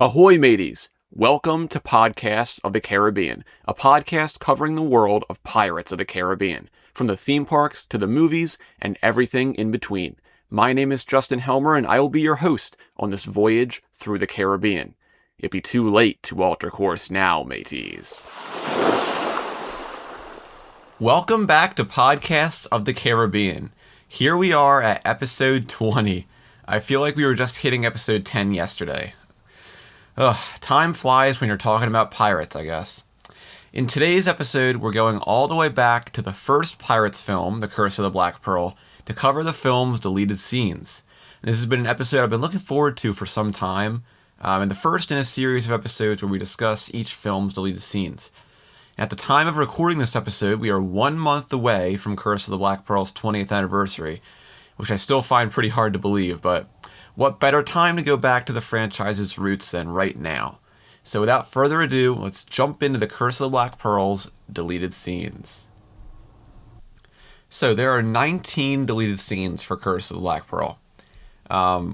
Ahoy, mateys! Welcome to Podcasts of the Caribbean, a podcast covering the world of Pirates of the Caribbean, from the theme parks to the movies and everything in between. My name is Justin Helmer, and I will be your host on this voyage through the Caribbean. It'd be too late to alter course now, mateys. Welcome back to Podcasts of the Caribbean. Here we are at episode 20. I feel like we were just hitting episode 10 yesterday. Time flies when you're talking about pirates, I guess. In today's episode, we're going all the way back to the first Pirates film, The Curse of the Black Pearl, to cover the film's deleted scenes. And this has been an episode I've been looking forward to for some time, and the first in a series of episodes where we discuss each film's deleted scenes. And at the time of recording this episode, we are 1 month away from Curse of the Black Pearl's 20th anniversary, which I still find pretty hard to believe, but what better time to go back to the franchise's roots than right now? So without further ado, let's jump into the Curse of the Black Pearl's deleted scenes. So there are 19 deleted scenes for Curse of the Black Pearl,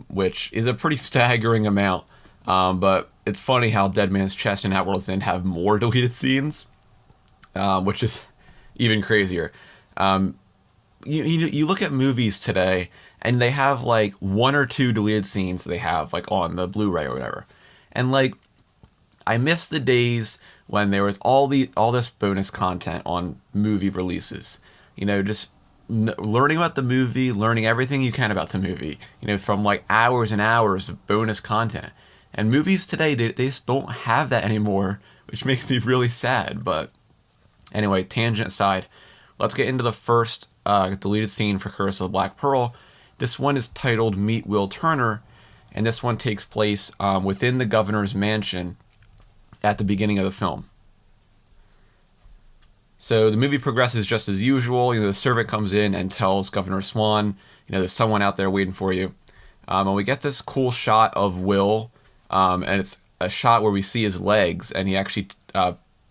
which is a pretty staggering amount, but it's funny how Dead Man's Chest and Outworld's End have more deleted scenes, which is even crazier. You look at movies today, and they have like 1 or 2 deleted scenes they have like on the Blu-ray or whatever. And like, I miss the days when there was all this bonus content on movie releases. You know, just learning about the movie, learning everything you can about the movie. You know, from like hours and hours of bonus content. And movies today, they just don't have that anymore, which makes me really sad. But anyway, tangent aside, let's get into the first deleted scene for Curse of the Black Pearl. This one is titled Meet Will Turner, and this one takes place within the governor's mansion at the beginning of the film. So the movie progresses just as usual. You know, the servant comes in and tells Governor Swan, you know, there's someone out there waiting for you. And we get this cool shot of Will, and it's a shot where we see his legs, and he actually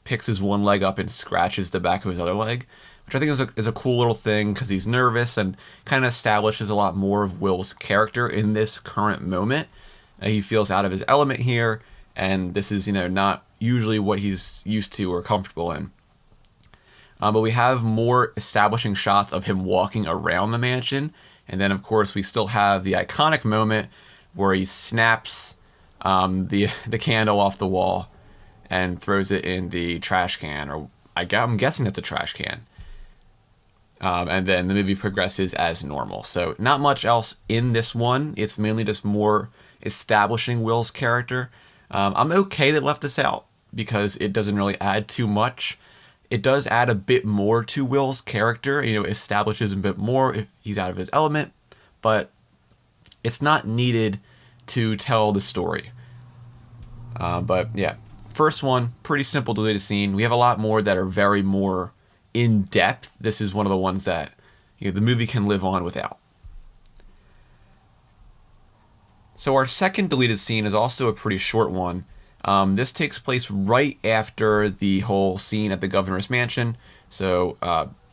picks his one leg up and scratches the back of his other leg, which I think is a cool little thing because he's nervous and kind of establishes a lot more of Will's character in this current moment. He feels out of his element here, and this is, you know, not usually what he's used to or comfortable in. But we have more establishing shots of him walking around the mansion, and then of course we still have the iconic moment where he snaps the candle off the wall and throws it in the trash can, or I'm guessing that's a trash can. And then the movie progresses as normal. So not much else in this one. It's mainly just more establishing Will's character. I'm okay that left this out because it doesn't really add too much. It does add a bit more to Will's character. You know, establishes a bit more if he's out of his element. But it's not needed to tell the story. But yeah, first one, pretty simple deleted scene. We have a lot more that are very more in depth. This is one of the ones that, you know, the movie can live on without. So our second deleted scene is also a pretty short one. This takes place right after the whole scene at the governor's mansion. So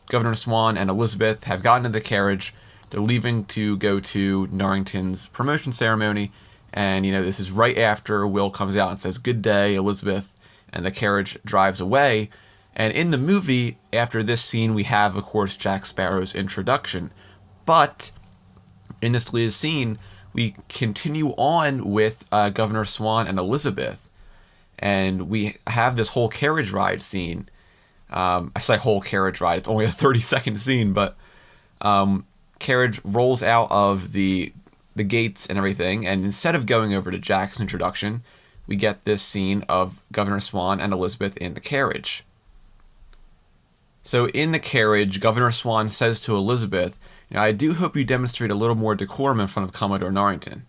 Governor Swan and Elizabeth have gotten in the carriage. They're leaving to go to Norrington's promotion ceremony. And, you know, this is right after Will comes out and says, "Good day, Elizabeth," and the carriage drives away. And in the movie, after this scene, we have, of course, Jack Sparrow's introduction. But in this deleted scene, we continue on with Governor Swan and Elizabeth. And we have this whole carriage ride scene. I say whole carriage ride. It's only a 30-second scene, but carriage rolls out of the gates and everything. And instead of going over to Jack's introduction, we get this scene of Governor Swan and Elizabeth in the carriage. So in the carriage, Governor Swan says to Elizabeth, you know, "I do hope you demonstrate a little more decorum in front of Commodore Norrington.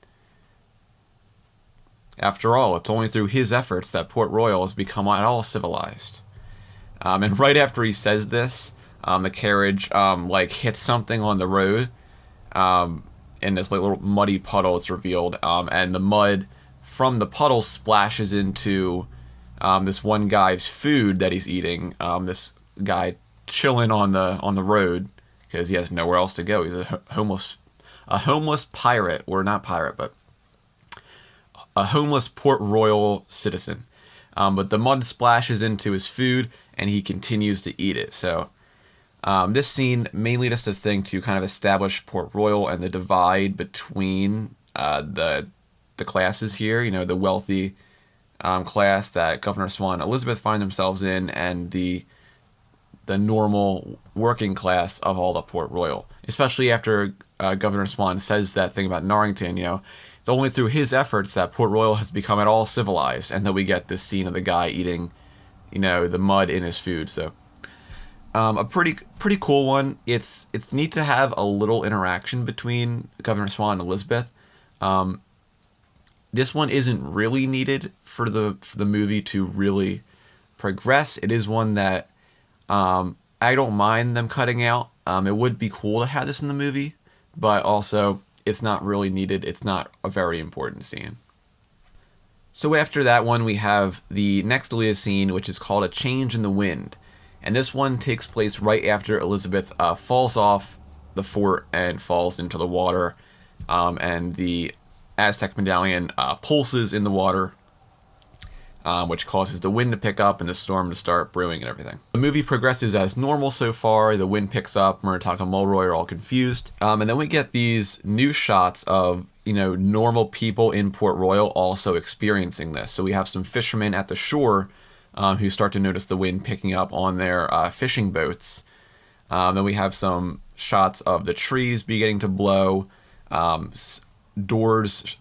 After all, it's only through his efforts that Port Royal has become at all civilized." And right after he says this, the carriage hits something on the road. In this little muddy puddle, it's revealed, and the mud from the puddle splashes into this one guy's food that he's eating. This guy chilling on the road because he has nowhere else to go. He's a homeless pirate, or not pirate, but a homeless Port Royal citizen. But the mud splashes into his food, and he continues to eat it. So this scene mainly just a thing to kind of establish Port Royal and the divide between the classes here. You know, the wealthy class that Governor Swan and Elizabeth find themselves in, and the normal working class of all the Port Royal. Especially after Governor Swan says that thing about Norrington, you know, it's only through his efforts that Port Royal has become at all civilized, and then we get this scene of the guy eating, you know, the mud in his food. So a pretty cool one. It's neat to have a little interaction between Governor Swan and Elizabeth. This one isn't really needed for the movie to really progress. It is one that I don't mind them cutting out. It would be cool to have this in the movie, but also it's not really needed. It's not a very important scene. So after that one, we have the next deleted scene, which is called A Change in the Wind. And this one takes place right after Elizabeth falls off the fort and falls into the water. And the Aztec medallion pulses in the water, which causes the wind to pick up and the storm to start brewing and everything. The movie progresses as normal so far. The wind picks up. Murtaugh and Mulroy are all confused. And then we get these new shots of, you know, normal people in Port Royal also experiencing this. So we have some fishermen at the shore who start to notice the wind picking up on their fishing boats. Then we have some shots of the trees beginning to blow, doors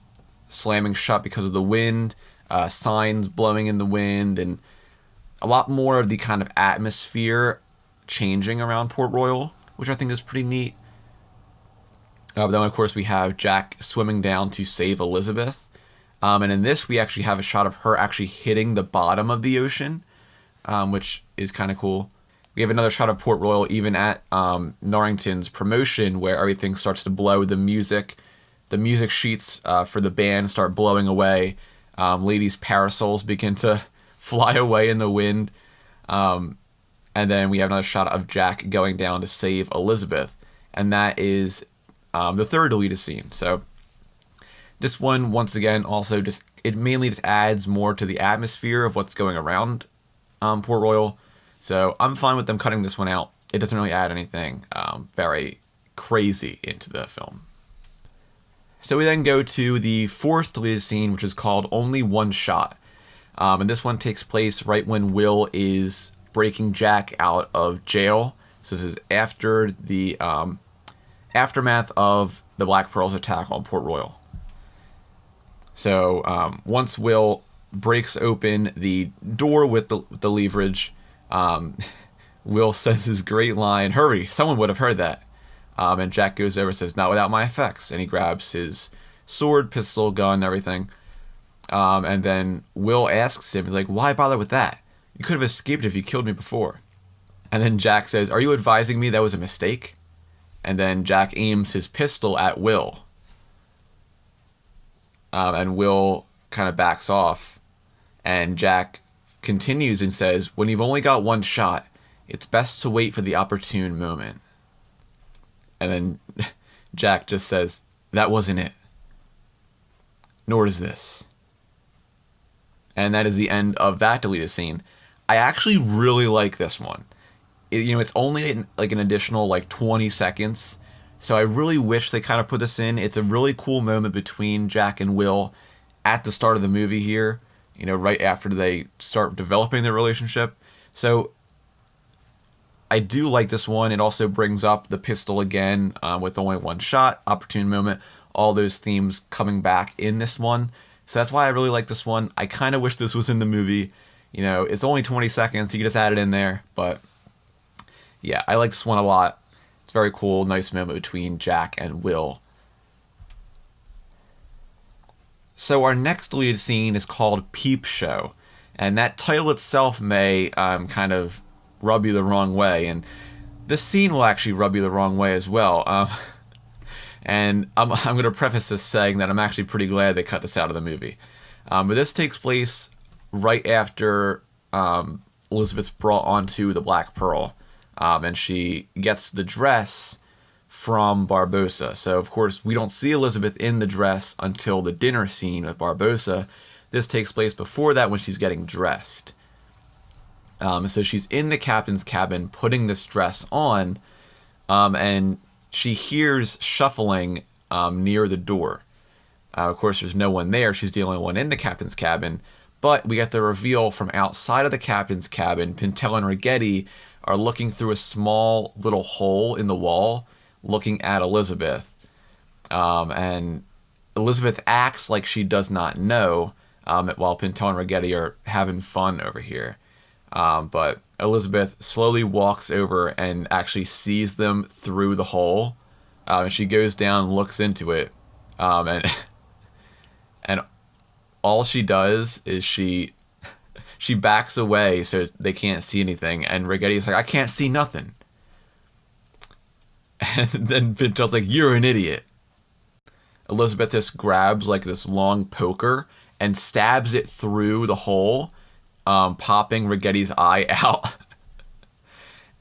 slamming shut because of the wind, signs blowing in the wind, and a lot more of the kind of atmosphere changing around Port Royal, which I think is pretty neat. But then, of course, we have Jack swimming down to save Elizabeth. And in this, we actually have a shot of her actually hitting the bottom of the ocean, which is kind of cool. We have another shot of Port Royal even at Norrington's promotion, where everything starts to blow. The music sheets for the band start blowing away. Ladies' parasols begin to fly away in the wind. And then we have another shot of Jack going down to save Elizabeth. And that is the third deleted scene. So this one, once again, also it mainly just adds more to the atmosphere of what's going around Port Royal. So I'm fine with them cutting this one out. It doesn't really add anything very crazy into the film. So we then go to the fourth deleted scene, which is called Only One Shot. And this one takes place right when Will is breaking Jack out of jail. So this is after the aftermath of the Black Pearl's attack on Port Royal. So once Will breaks open the door with the leverage, Will says his great line, "Hurry, someone would have heard that." And Jack goes over and says, "Not without my effects." And he grabs his sword, pistol, gun, everything. And then Will asks him, he's like, "Why bother with that? You could have escaped if you killed me before." And then Jack says, "Are you advising me that was a mistake?" And then Jack aims his pistol at Will. And Will kind of backs off. And Jack continues and says, "When you've only got one shot, it's best to wait for the opportune moment." And then Jack just says, "That wasn't it. Nor is this." And that is the end of that deleted scene. I actually really like this one. It's only like an additional 20 seconds. So I really wish they kind of put this in. It's a really cool moment between Jack and Will at the start of the movie here, right after they start developing their relationship. So I do like this one. It also brings up the pistol again with only one shot, opportune moment, all those themes coming back in this one. So that's why I really like this one. I kind of wish this was in the movie. It's only 20 seconds. You can just add it in there. But yeah, I like this one a lot. It's very cool. Nice moment between Jack and Will. So our next deleted scene is called Peep Show. And that title itself may kind of rub you the wrong way. And this scene will actually rub you the wrong way as well. And I'm going to preface this saying that I'm actually pretty glad they cut this out of the movie. But this takes place right after Elizabeth's brought onto the Black Pearl. And she gets the dress from Barbossa. So, of course, we don't see Elizabeth in the dress until the dinner scene with Barbossa. This takes place before that when she's getting dressed. So she's in the captain's cabin putting this dress on, and she hears shuffling near the door. Of course, there's no one there. She's the only one in the captain's cabin. But we get the reveal from outside of the captain's cabin. Pintel and Ragetti are looking through a small little hole in the wall, looking at Elizabeth. And Elizabeth acts like she does not know, while Pintel and Ragetti are having fun over here. But Elizabeth slowly walks over and actually sees them through the hole. And she goes down and looks into it. And all she does is she backs away so they can't see anything. And Ragetti's like, I can't see nothing. And then Pintel's like, you're an idiot. Elizabeth just grabs like this long poker and stabs it through the hole, popping Ragetti's eye out.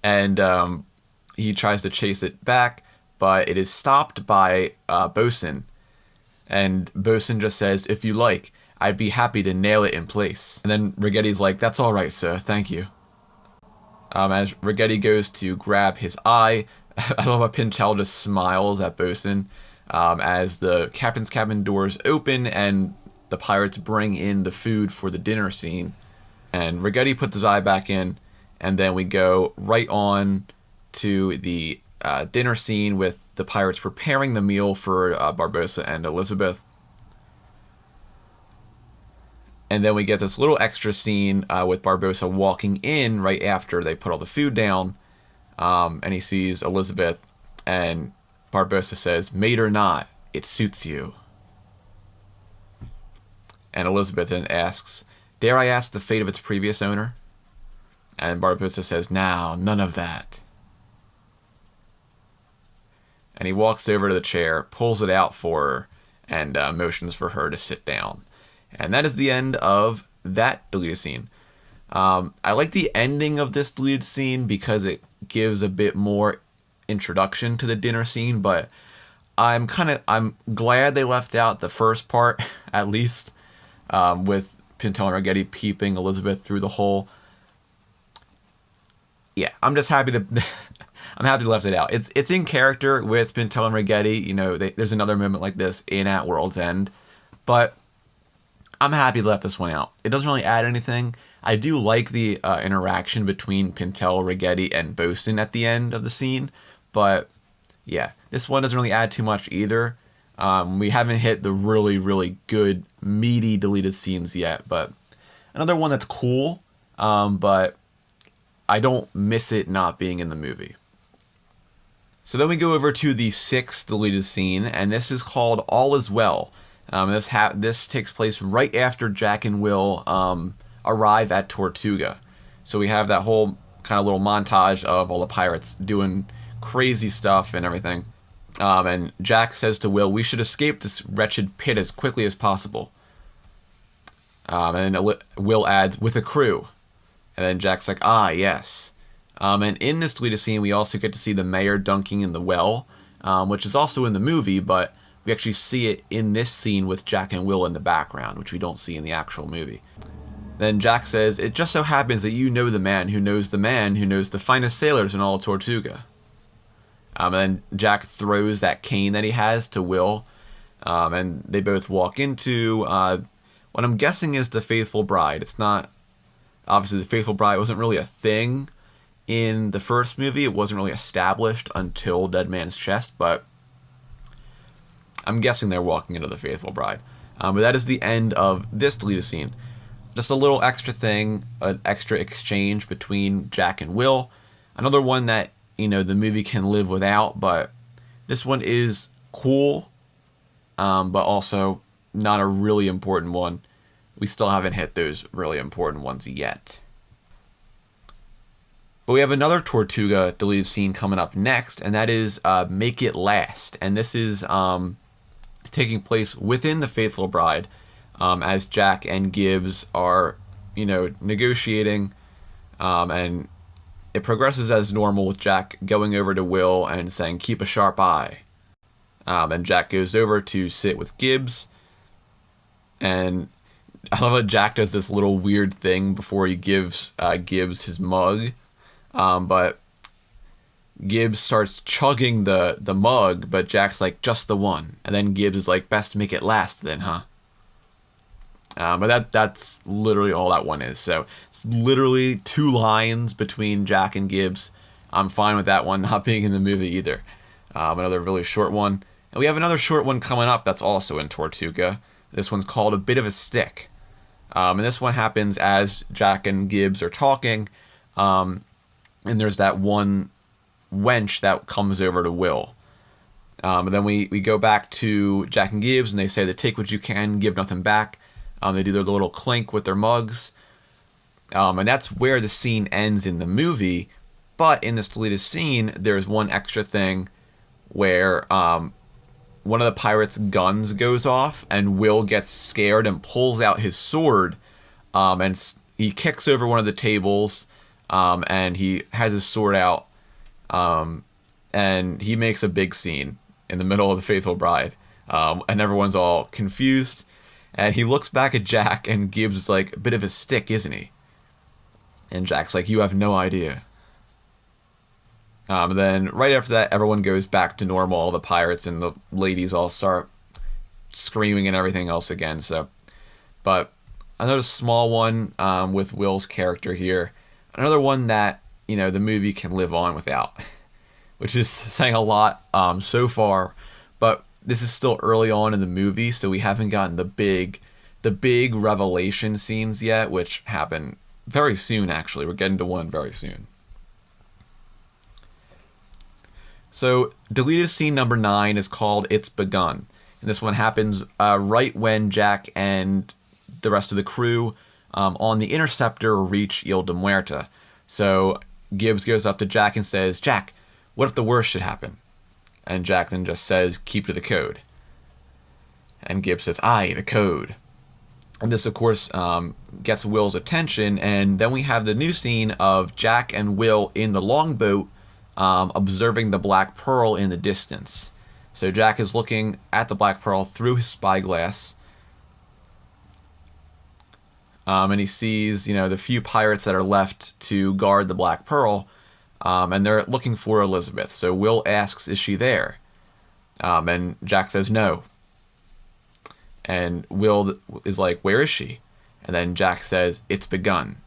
And he tries to chase it back, but it is stopped by Bosun. And Bosun just says, if you like, I'd be happy to nail it in place. And then Ragetti's like, that's all right, sir, thank you. As Ragetti goes to grab his eye, I love how Pintel just smiles at Bosun as the captain's cabin doors open and the pirates bring in the food for the dinner scene. And Ragetti puts his eye back in, and then we go right on to the dinner scene with the pirates preparing the meal for Barbossa and Elizabeth. And then we get this little extra scene with Barbossa walking in right after they put all the food down. And he sees Elizabeth, and Barbossa says, mate or not, it suits you. And Elizabeth then asks, dare I ask the fate of its previous owner? And Barbossa says, no, none of that. And he walks over to the chair, pulls it out for her, and motions for her to sit down. And that is the end of that deleted scene. I like the ending of this deleted scene because it gives a bit more introduction to the dinner scene, but I'm glad they left out the first part, at least, with Pintel and Ragetti peeping Elizabeth through the hole. Yeah, I'm just happy that I'm happy they left it out. It's in character with Pintel and Ragetti. You know, there's another moment like this in At World's End, but I'm happy they left this one out. It doesn't really add anything. I do like the interaction between Pintel, Ragetti, and Bosun at the end of the scene, but yeah, this one doesn't really add too much either. We haven't hit the really, really good, meaty deleted scenes yet, but another one that's cool, but I don't miss it not being in the movie. So then we go over to the 6th deleted scene, and this is called All Is Well. This takes place right after Jack and Will arrive at Tortuga. So we have that whole kind of little montage of all the pirates doing crazy stuff and everything. And Jack says to Will, we should escape this wretched pit as quickly as possible. And Will adds, with a crew. And then Jack's like, ah, yes. And in this deleted scene, we also get to see the mayor dunking in the well, which is also in the movie, but we actually see it in this scene with Jack and Will in the background, which we don't see in the actual movie. Then Jack says, it just so happens that you know the man who knows the finest sailors in all of Tortuga. And then Jack throws that cane that he has to Will, and they both walk into what I'm guessing is the Faithful Bride. It's not, obviously the Faithful Bride wasn't really a thing in the first movie. It wasn't really established until Dead Man's Chest, but I'm guessing they're walking into the Faithful Bride. But that is the end of this deleted scene. Just a little extra thing, an extra exchange between Jack and Will. Another one that, you know, the movie can live without, but this one is cool, but also not a really important one. We still haven't hit those really important ones yet. But we have another Tortuga deleted scene coming up next, and that is Make It Last. And this is taking place within the Faithful Bride, as Jack and Gibbs are, you know, negotiating and it progresses as normal with Jack going over to Will and saying, "Keep a sharp eye." And Jack goes over to sit with Gibbs. And I love how Jack does this little weird thing before he gives Gibbs his mug. But Gibbs starts chugging the mug, but Jack's like, "Just the one." And then Gibbs is like, "Best make it last then, huh?" But that's literally all that one is. So it's literally 2 lines between Jack and Gibbs. I'm fine with that one not being in the movie either. Another really short one. And we have another short one coming up that's also in Tortuga. This one's called A Bit of a Stick. And this one happens as Jack and Gibbs are talking. And there's that one wench that comes over to Will. And then we go back to Jack and Gibbs, and they say to take what you can, give nothing back. They do their little clink with their mugs. And that's where the scene ends in the movie. But in this deleted scene, there's one extra thing where one of the pirates' guns goes off, and Will gets scared and pulls out his sword. And he kicks over one of the tables, and he has his sword out. And he makes a big scene in the middle of the Faithful Bride. And everyone's all confused. And he looks back at Jack, and Gibbs is like, "A bit of a stick, isn't he?" And Jack's like, "You have no idea." Then right after that, everyone goes back to normal. All the pirates and the ladies all start screaming and everything else again. But another small one with Will's character here. Another one that, the movie can live on without, which is saying a lot so far. But this is still early on in the movie, so we haven't gotten the big revelation scenes yet, which happen very soon, actually. We're getting to one very soon. So, deleted scene number 9 is called It's Begun. And this one happens right when Jack and the rest of the crew on the Interceptor reach Ile de Muerta. So, Gibbs goes up to Jack and says, "Jack, what if the worst should happen?" And Jack then just says, "Keep to the code." And Gibbs says, "Aye, the code." And this, of course, gets Will's attention. And then we have the new scene of Jack and Will in the longboat observing the Black Pearl in the distance. So Jack is looking at the Black Pearl through his spyglass. And he sees, the few pirates that are left to guard the Black Pearl. And they're looking for Elizabeth. So Will asks, "Is she there?" And Jack says, "No." And Will is like, "Where is she?" And then Jack says, "It's begun."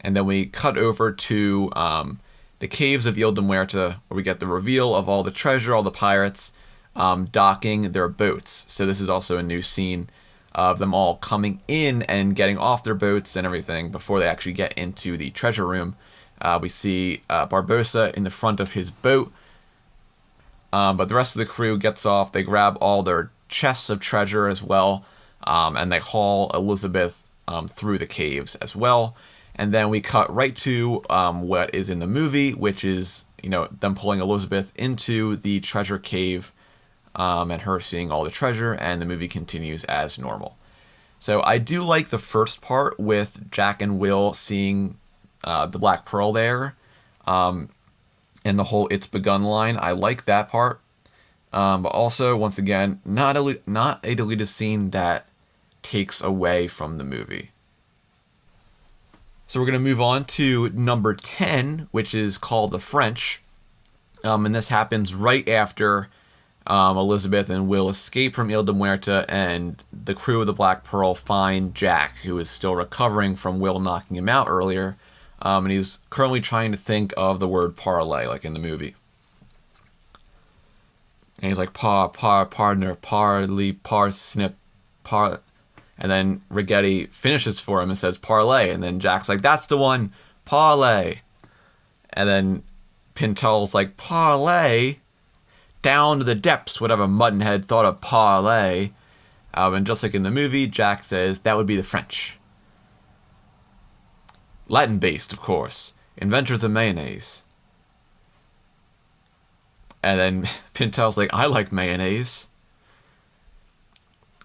And then we cut over to the caves of Ile de Muerta, where we get the reveal of all the treasure, all the pirates docking their boats. So this is also a new scene of them all coming in and getting off their boats and everything before they actually get into the treasure room. We see Barbossa in the front of his boat, but the rest of the crew gets off. They grab all their chests of treasure as well, and they haul Elizabeth through the caves as well. And then we cut right to what is in the movie, which is, them pulling Elizabeth into the treasure cave and her seeing all the treasure, and the movie continues as normal. So I do like the first part with Jack and Will seeing the Black Pearl there, and the whole "It's begun" line. I like that part, but also, once again, not a deleted scene that takes away from the movie. So we're going to move on to number 10, which is called The French, and this happens right after Elizabeth and Will escape from Ile de Muerta, and the crew of the Black Pearl find Jack, who is still recovering from Will knocking him out earlier. And he's currently trying to think of the word parlay, like in the movie. And he's like, partner, parley, parsnip, par. And then Rigetti finishes for him and says, "Parlay." And then Jack's like, "That's the one, parlay." And then Pintel's like, "Parlay? Down to the depths, whatever muttonhead thought of parlay." And just like in the movie, Jack says, "That would be the French. Latin-based, of course. Inventors of mayonnaise." And then Pintel's like, "I like mayonnaise."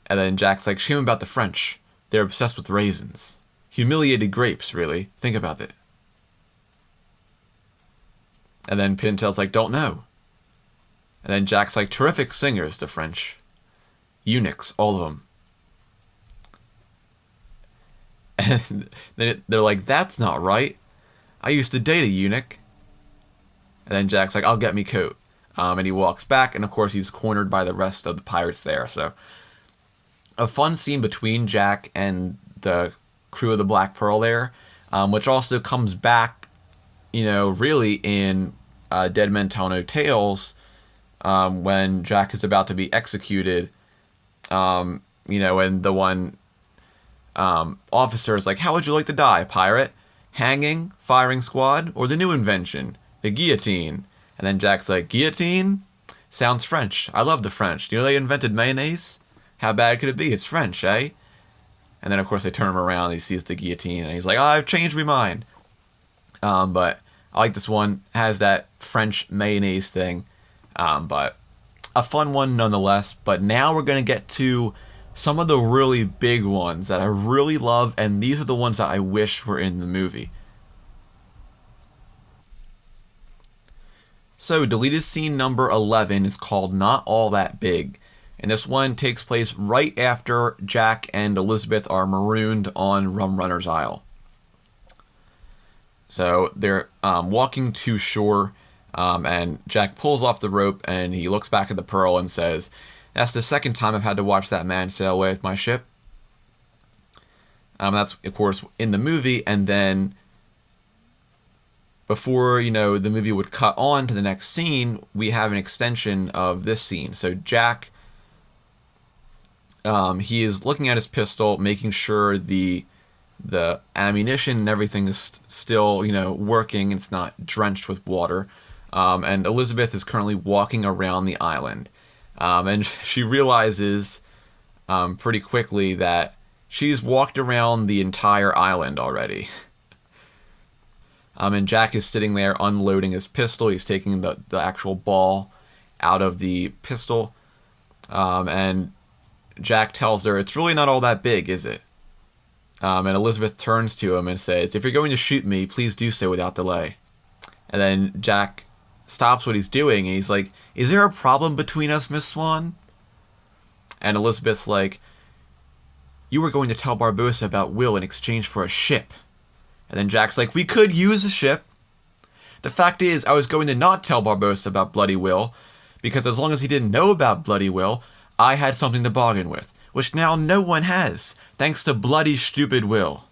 And then Jack's like, "Shame about the French. They're obsessed with raisins. Humiliated grapes, really. Think about it." And then Pintel's like, don't know. And then Jack's like, terrific singers, the French. Eunuchs, all of them. And then they're like, that's not right. I used to date a eunuch. And then Jack's like, I'll get me coat. And he walks back, and of course he's cornered by the rest of the pirates there. So a fun scene between Jack and the crew of the Black Pearl there, which also comes back, really in Dead Men Tell No Tales, when Jack is about to be executed, and the one officer is like, how would you like to die, pirate? Hanging, firing squad, or the new invention, the guillotine? And then Jack's like, guillotine? Sounds French. I love the French. Do you know they invented mayonnaise? How bad could it be? It's French, eh? And then, of course, they turn him around and he sees the guillotine, and he's like, oh, I've changed my mind. But I like this one. It has that French mayonnaise thing. But a fun one nonetheless. But now we're going to get to some of the really big ones that I really love, and these are the ones that I wish were in the movie. So, deleted scene number 11 is called Not All That Big. And this one takes place right after Jack and Elizabeth are marooned on Rum Runner's Isle. So, they're walking to shore, and Jack pulls off the rope, and he looks back at the Pearl and says, that's the second time I've had to watch that man sail away with my ship. That's, of course, in the movie, and then before, the movie would cut on to the next scene, we have an extension of this scene. So Jack, he is looking at his pistol, making sure the ammunition and everything is still, working. It's not drenched with water. And Elizabeth is currently walking around the island. And she realizes pretty quickly that she's walked around the entire island already. And Jack is sitting there unloading his pistol. He's taking the actual ball out of the pistol. And Jack tells her, it's really not all that big, is it? And Elizabeth turns to him and says, if you're going to shoot me, please do so without delay. And then Jack stops what he's doing, and he's like, is there a problem between us, Miss Swan? And Elizabeth's like, you were going to tell Barbossa about Will in exchange for a ship. And then Jack's like, we could use a ship. The fact is, I was going to not tell Barbossa about Bloody Will, because as long as he didn't know about Bloody Will, I had something to bargain with, which now no one has, thanks to bloody stupid Will.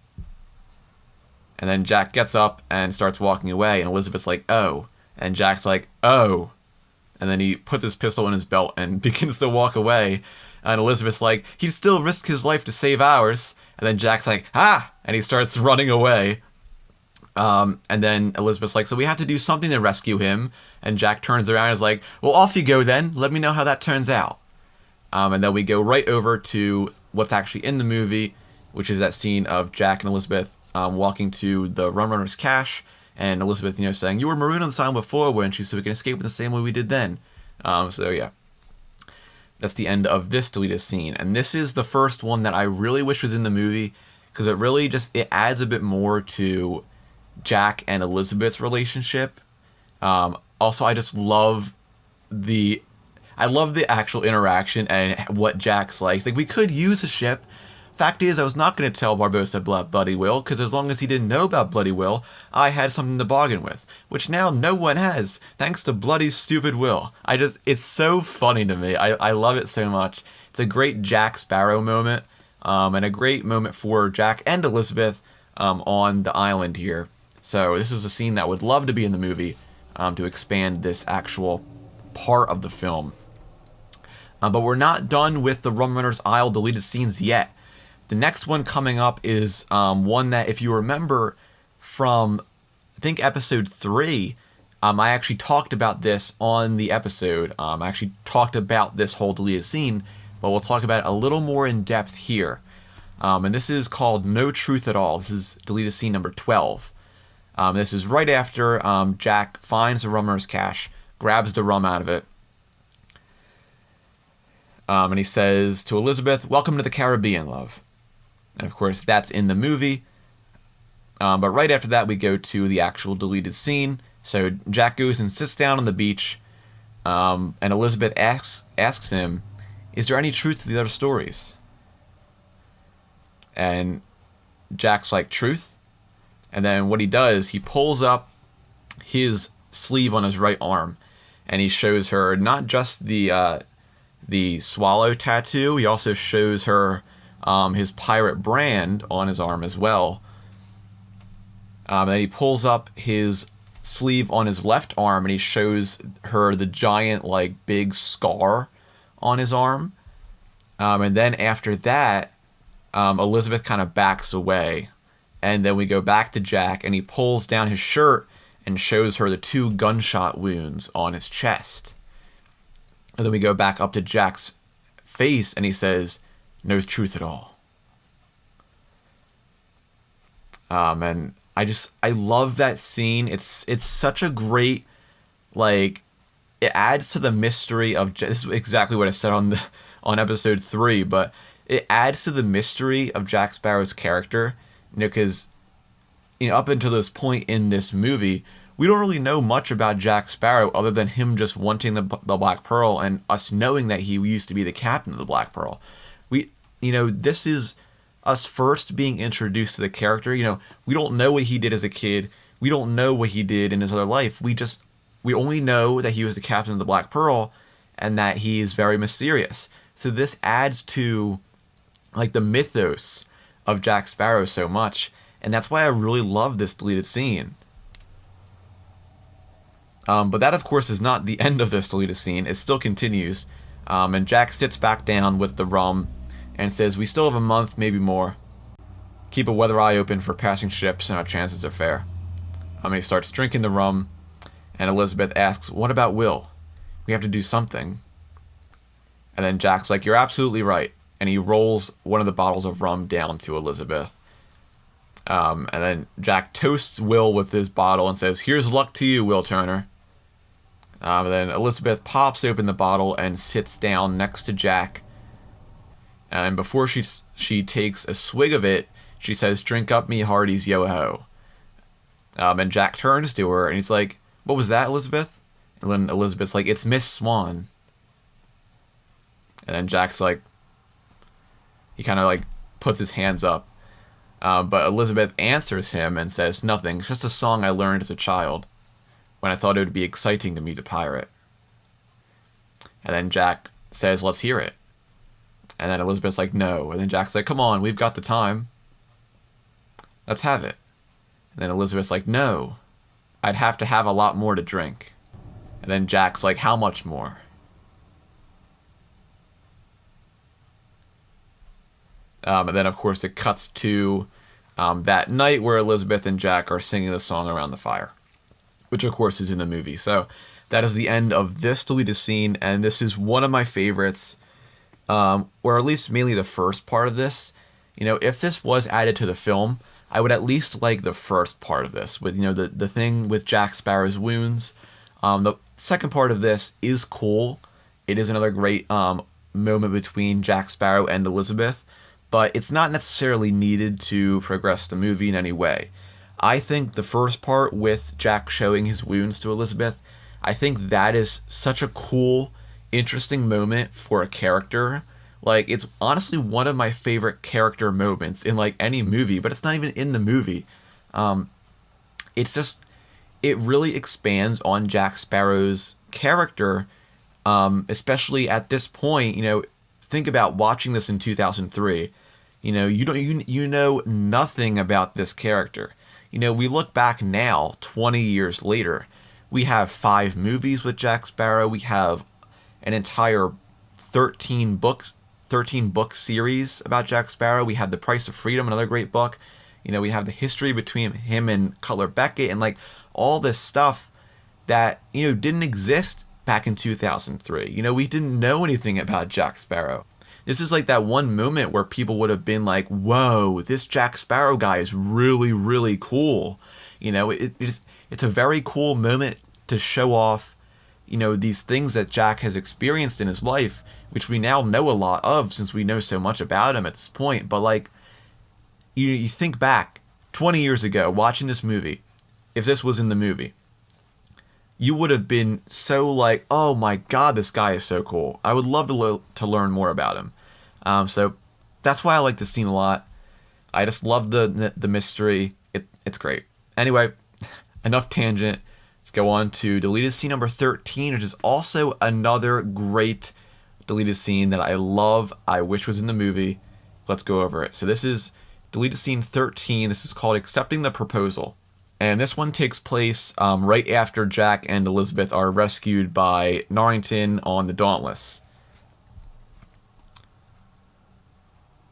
And then Jack gets up and starts walking away, and Elizabeth's like, oh. And Jack's like, oh. And then he puts his pistol in his belt and begins to walk away. And Elizabeth's like, he'd still risk his life to save ours. And then Jack's like, ah! And he starts running away. And then Elizabeth's like, so we have to do something to rescue him. And Jack turns around and is like, well, off you go then. Let me know how that turns out. And then we go right over to what's actually in the movie, which is that scene of Jack and Elizabeth walking to the Rum Runner's cache. And Elizabeth, saying, you were marooned on the island before, weren't you? So we can escape in the same way we did then. So yeah. That's the end of this deleted scene. And this is the first one that I really wish was in the movie, because it really it adds a bit more to Jack and Elizabeth's relationship. Also, I just love the actual interaction and what Jack's like. Like, we could use a ship. Fact is, I was not going to tell Barbossa about Bloody Will, because as long as he didn't know about Bloody Will, I had something to bargain with, which now no one has, thanks to bloody stupid Will. It's so funny to me. I love it so much. It's a great Jack Sparrow moment, and a great moment for Jack and Elizabeth on the island here. So this is a scene that would love to be in the movie to expand this actual part of the film. But we're not done with the Rum Runner's Isle deleted scenes yet. The next one coming up is one that, if you remember from, I think, episode 3, I actually talked about this on the episode. I actually talked about this whole deleted scene, but we'll talk about it a little more in depth here. And this is called No Truth at All. This is deleted scene number 12. This is right after Jack finds the Rum Runner's cache, grabs the rum out of it, and he says to Elizabeth, welcome to the Caribbean, love. And of course, that's in the movie. But right after that, we go to the actual deleted scene. So Jack goes and sits down on the beach, and Elizabeth asks him, "Is there any truth to the other stories?" And Jack's like, "Truth?" And then what he does, he pulls up his sleeve on his right arm, and he shows her not just the swallow tattoo. He also shows her his pirate brand on his arm as well. Then he pulls up his sleeve on his left arm, and he shows her the giant, like, big scar on his arm. And then after that, Elizabeth kind of backs away. And then we go back to Jack, and he pulls down his shirt and shows her the 2 gunshot wounds on his chest. And then we go back up to Jack's face, and he says, "No truth at all." And I love that scene. It's such a great, like, it adds to the mystery of, this is exactly what I said on episode 3, but it adds to the mystery of Jack Sparrow's character, because up until this point in this movie, we don't really know much about Jack Sparrow other than him just wanting the Black Pearl and us knowing that he used to be the captain of the Black Pearl. This is us first being introduced to the character. We don't know what he did as a kid. We don't know what he did in his other life. We only know that he was the captain of the Black Pearl and that he is very mysterious. So this adds to, like, the mythos of Jack Sparrow so much, and that's why I really love this deleted scene. But that, of course, is not the end of this deleted scene. It still continues, and Jack sits back down with the rum and says, "We still have a month, maybe more. Keep a weather eye open for passing ships, and our chances are fair." And he starts drinking the rum, and Elizabeth asks, "What about Will? We have to do something." And then Jack's like, "You're absolutely right." And he rolls one of the bottles of rum down to Elizabeth. And then Jack toasts Will with his bottle and says, "Here's luck to you, Will Turner." And then Elizabeth pops open the bottle and sits down next to Jack. And before she takes a swig of it, she says, "Drink up me hearties, yo-ho." And Jack turns to her and he's like, "What was that, Elizabeth?" And then Elizabeth's like, "It's Miss Swan." And then Jack's like, he kind of like puts his hands up. But Elizabeth answers him and says, "Nothing, it's just a song I learned as a child when I thought it would be exciting to meet a pirate." And then Jack says, "Let's hear it." And then Elizabeth's like, "No." And then Jack's like, "Come on, we've got the time. Let's have it." And then Elizabeth's like, "No, I'd have to have a lot more to drink." And then Jack's like, "How much more?" And then, of course, it cuts to that night where Elizabeth and Jack are singing the song around the fire, which, of course, is in the movie. So that is the end of this deleted scene, and this is one of my favorites, or at least mainly the first part of this. If this was added to the film, I would at least like the first part of this, with, the thing with Jack Sparrow's wounds. The second part of this is cool. It is another great moment between Jack Sparrow and Elizabeth, but it's not necessarily needed to progress the movie in any way. I think the first part with Jack showing his wounds to Elizabeth, I think that is such a cool, interesting moment for a character. Like, it's honestly one of my favorite character moments in, like, any movie, but it's not even in the movie. It really expands on Jack Sparrow's character, especially at this point. Think about watching this in 2003. You know nothing about this character. We look back now, 20 years later. We have 5 movies with Jack Sparrow. We have an entire 13 book series about Jack Sparrow. We have The Price of Freedom, another great book. We have the history between him and Cutler Beckett, and, like, all this stuff that didn't exist back in 2003. We didn't know anything about Jack Sparrow. This is like that one moment where people would have been like, "Whoa, this Jack Sparrow guy is really, really cool." It's a very cool moment to show off, these things that Jack has experienced in his life, which we now know a lot of since we know so much about him at this point. But, like, you think back 20 years ago watching this movie, if this was in the movie, you would have been so like, oh my god, this guy is so cool. I would love to learn more about him. So that's why I like this scene a lot. I just love the mystery. It's great. Anyway, enough tangent. Let's go on to deleted scene number 13, which is also another great deleted scene that I love. I wish was in the movie. Let's go over it. So this is deleted scene 13. This is called Accepting the Proposal. And this one takes place right after Jack and Elizabeth are rescued by Norrington on the Dauntless.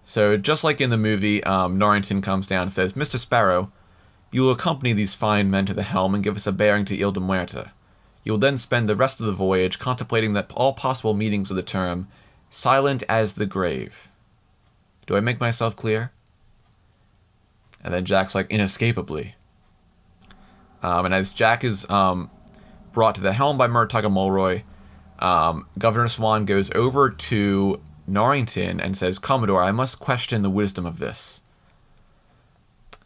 So just like in the movie, Norrington comes down and says, Mr. Sparrow, you will accompany these fine men to the helm and give us a bearing to Ile de Muerta. You will then spend the rest of the voyage contemplating all possible meanings of the term, silent as the grave. Do I make myself clear? And then Jack's like, inescapably. And as Jack is brought to the helm by Murtagh and Mulroy, Governor Swan goes over to Norrington and says, Commodore, I must question the wisdom of this.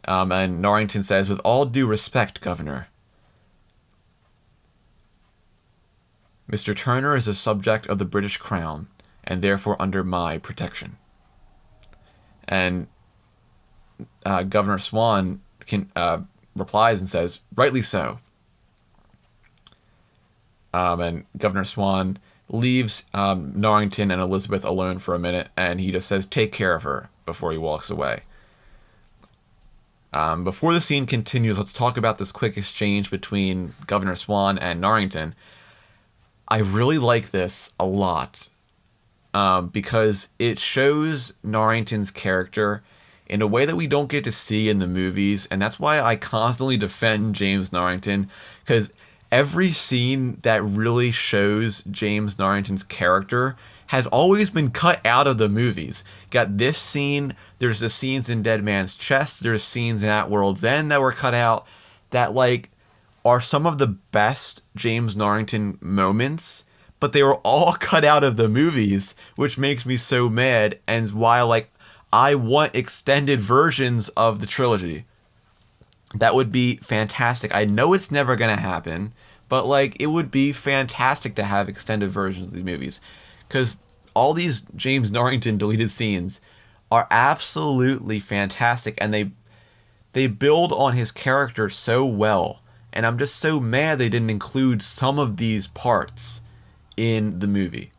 And Norrington says, with all due respect, Governor, Mr. Turner is a subject of the British Crown, and therefore under my protection. And Governor Swan replies and says, rightly so. And Governor Swan leaves Norrington and Elizabeth alone for a minute, and he just says, take care of her, before he walks away. Before the scene continues, let's talk about this quick exchange between Governor Swan and Norrington. I really like this a lot because it shows Norrington's character in a way that we don't get to see in the movies, and that's why I constantly defend James Norrington, because every scene that really shows James Norrington's character has always been cut out of the movies. Got this scene, there's the scenes in Dead Man's Chest, there's scenes in At World's End that were cut out that like are some of the best James Norrington moments, but they were all cut out of the movies, which makes me so mad, and why like I want extended versions of the trilogy. That would be fantastic. I know it's never going to happen, but like it would be fantastic to have extended versions of these movies, because all these James Norrington deleted scenes are absolutely fantastic, and they build on his character so well, and I'm just so mad they didn't include some of these parts in the movie.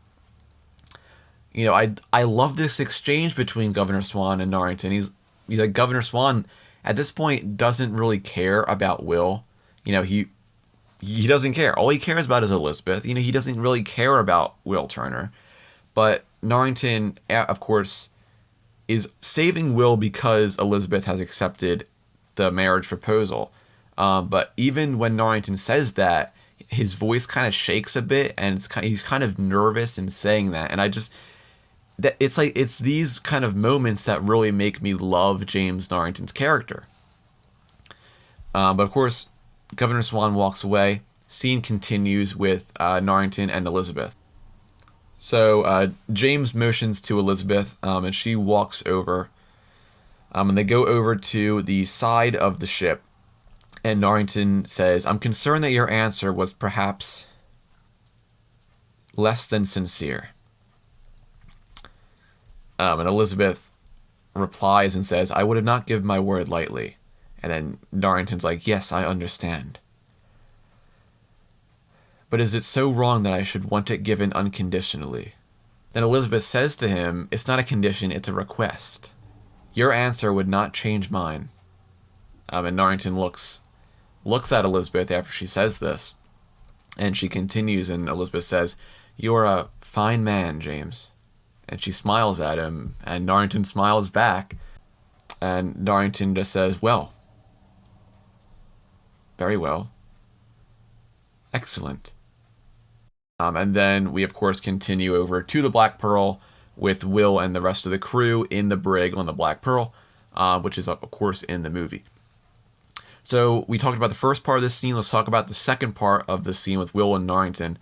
You know, I love this exchange between Governor Swan and Norrington. He's like, Governor Swan at this point doesn't really care about Will. You know, he doesn't care. All he cares about is Elizabeth. You know, he doesn't really care about Will Turner. But Norrington, of course, is saving Will because Elizabeth has accepted the marriage proposal. But even when Norrington says that, his voice kind of shakes a bit, and he's kind of nervous in saying that. And it's these kind of moments that really make me love James Norrington's character. But of course, Governor Swan walks away. Scene continues with Norrington and Elizabeth. So James motions to Elizabeth, and she walks over. And they go over to the side of the ship. And Norrington says, I'm concerned that your answer was perhaps less than sincere. And Elizabeth replies and says, I would have not given my word lightly. And then Norrington's like, yes, I understand. But is it so wrong that I should want it given unconditionally? Then Elizabeth says to him, it's not a condition, it's a request. Your answer would not change mine. And Norrington looks at Elizabeth after she says this. And she continues, and Elizabeth says, you're a fine man, James. And she smiles at him, and Norrington smiles back. And Norrington just says, well. Very well. Excellent. And then we, of course, continue over to the Black Pearl with Will and the rest of the crew in the brig on the Black Pearl, which is, of course, in the movie. So we talked about the first part of this scene. Let's talk about the second part of the scene with Will and Norrington.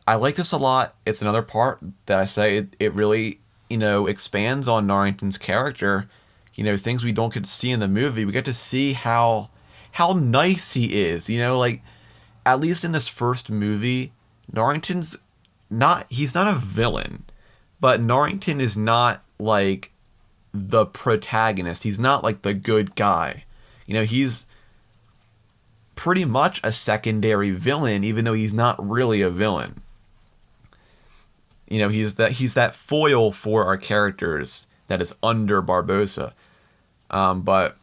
I like this a lot. It's another part that I say it really, expands on Norrington's character. Things we don't get to see in the movie. We get to see how nice he is. at least in this first movie, Norrington's he's not a villain, but Norrington is not like the protagonist. He's not like the good guy. He's pretty much a secondary villain, even though he's not really a villain. He's that foil for our characters that is under Barbossa. But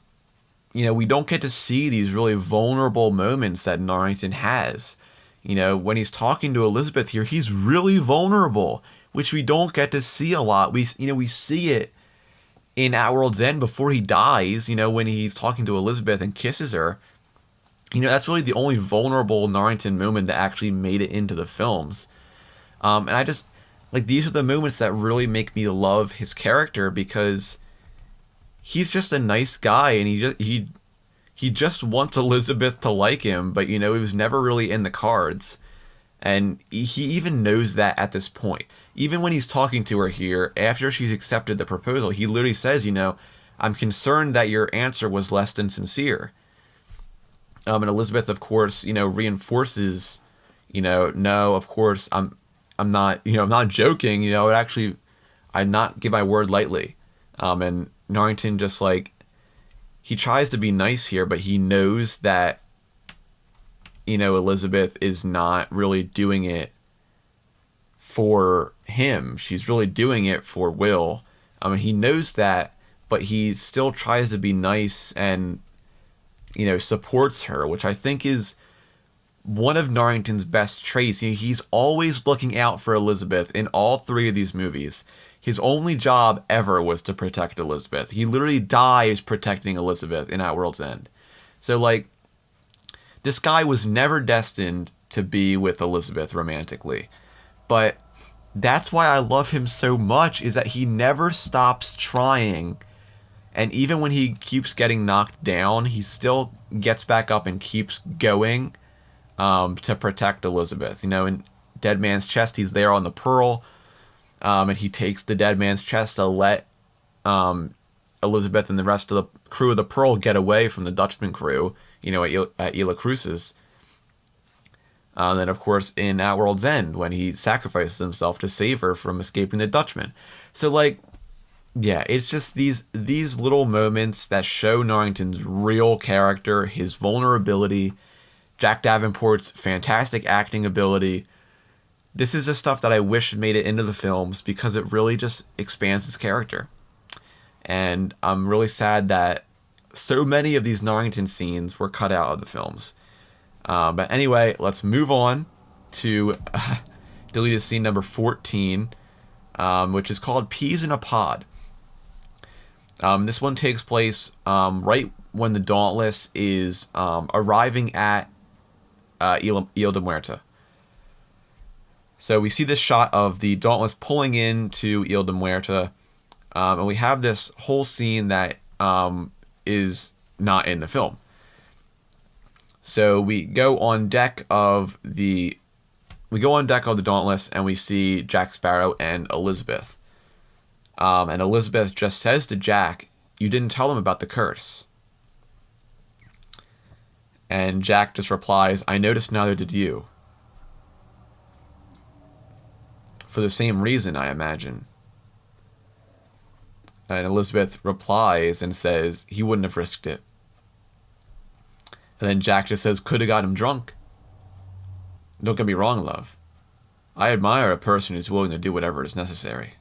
we don't get to see these really vulnerable moments that Norrington has. When he's talking to Elizabeth here, he's really vulnerable, which we don't get to see a lot. We see it in At World's End before he dies, when he's talking to Elizabeth and kisses her. That's really the only vulnerable Norrington moment that actually made it into the films. And I just, these are the moments that really make me love his character, because he's just a nice guy, and he just wants Elizabeth to like him, but it was never really in the cards. And he even knows that at this point. Even when he's talking to her here, after she's accepted the proposal, he literally says, I'm concerned that your answer was less than sincere. And Elizabeth, of course, reinforces, no, of course, I'm not, I'm not joking, I'd not give my word lightly. And Norrington just he tries to be nice here, but he knows that, Elizabeth is not really doing it for him. She's really doing it for Will. He knows that, but he still tries to be nice and, supports her, which I think is one of Norrington's best traits. He's always looking out for Elizabeth in all three of these movies. His only job ever was to protect Elizabeth. He literally dies protecting Elizabeth in At World's End. So, this guy was never destined to be with Elizabeth romantically. But that's why I love him so much, is that he never stops trying. And even when he keeps getting knocked down, he still gets back up and keeps going to protect Elizabeth. In Dead Man's Chest, he's there on the Pearl. And he takes the dead man's chest to let Elizabeth and the rest of the crew of the Pearl get away from the Dutchman crew, at Isla Cruces. And then, of course, in At World's End, when he sacrifices himself to save her from escaping the Dutchman. So, yeah, it's just these little moments that show Norrington's real character, his vulnerability, Jack Davenport's fantastic acting ability. This is the stuff that I wish made it into the films, because it really just expands his character. And I'm really sad that so many of these Norrington scenes were cut out of the films. But anyway, let's move on to deleted scene number 14, which is called Peas in a Pod. This one takes place right when the Dauntless is arriving at Isla de Muerta. So we see this shot of the Dauntless pulling into Isla de Muerta, and we have this whole scene that is not in the film. So we go on deck of the Dauntless, and we see Jack Sparrow and Elizabeth. And Elizabeth just says to Jack, "You didn't tell him about the curse." And Jack just replies, "I noticed neither did you." For the same reason, I imagine. And Elizabeth replies and says, "He wouldn't have risked it." And then Jack just says, "Could have got him drunk." Don't get me wrong, love. I admire a person who's willing to do whatever is necessary.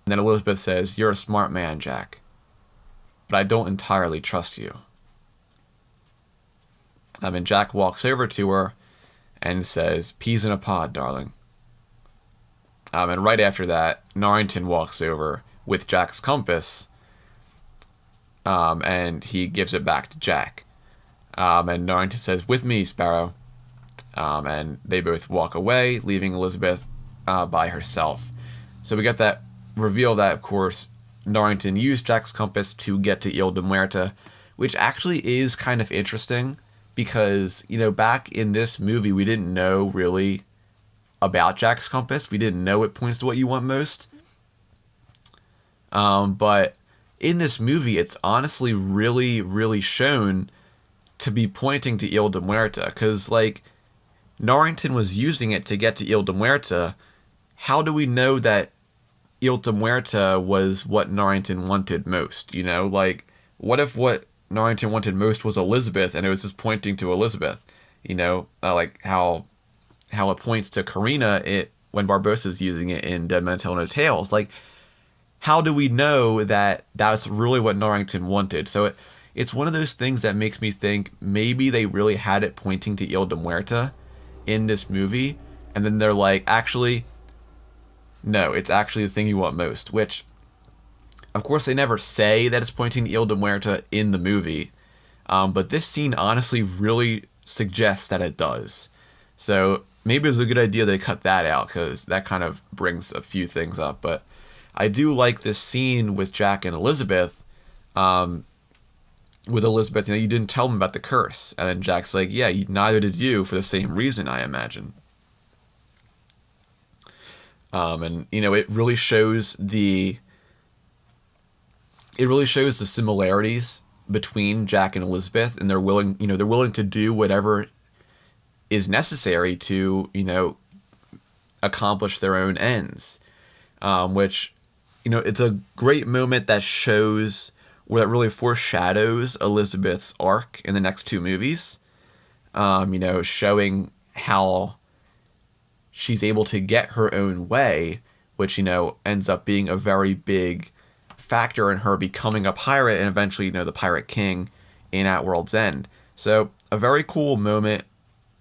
And then Elizabeth says, "You're a smart man, Jack. But I don't entirely trust you." And Jack walks over to her and says, "Peas in a pod, darling." And right after that, Norrington walks over with Jack's compass, and he gives it back to Jack. And Norrington says, "With me, Sparrow." And they both walk away, leaving Elizabeth by herself. So we get that reveal that, of course, Norrington used Jack's compass to get to Isla de Muerta, which actually is kind of interesting because, back in this movie, we didn't know really about Jack's compass. We didn't know it points to what you want most. But in this movie, it's honestly really, really shown to be pointing to Isla de Muerta. Because, Norrington was using it to get to Ile de Muerta. How do we know that Ile de Muerta was what Norrington wanted most? Like, what if what Norrington wanted most was Elizabeth, and it was just pointing to Elizabeth? Like how it points to Karina when Barbossa's using it in Dead Men Tell No Tales. Like, how do we know that that's really what Norrington wanted? So it's one of those things that makes me think maybe they really had it pointing to Ile de Muerta in this movie, and then they're like, actually, no, it's actually the thing you want most, which, of course, they never say that it's pointing to Ile de Muerta in the movie, but this scene honestly really suggests that it does. So maybe it was a good idea they cut that out, because that kind of brings a few things up. But I do like this scene with Jack and Elizabeth. With Elizabeth, you didn't tell him about the curse. And then Jack's like, yeah, neither did you, for the same reason, I imagine. And it really shows the similarities between Jack and Elizabeth, and they're willing to do whatever is necessary to accomplish their own ends, which it's a great moment that shows, where that really foreshadows Elizabeth's arc in the next two movies, showing how she's able to get her own way, which ends up being a very big factor in her becoming a pirate and eventually the Pirate King in At World's End. So a very cool moment,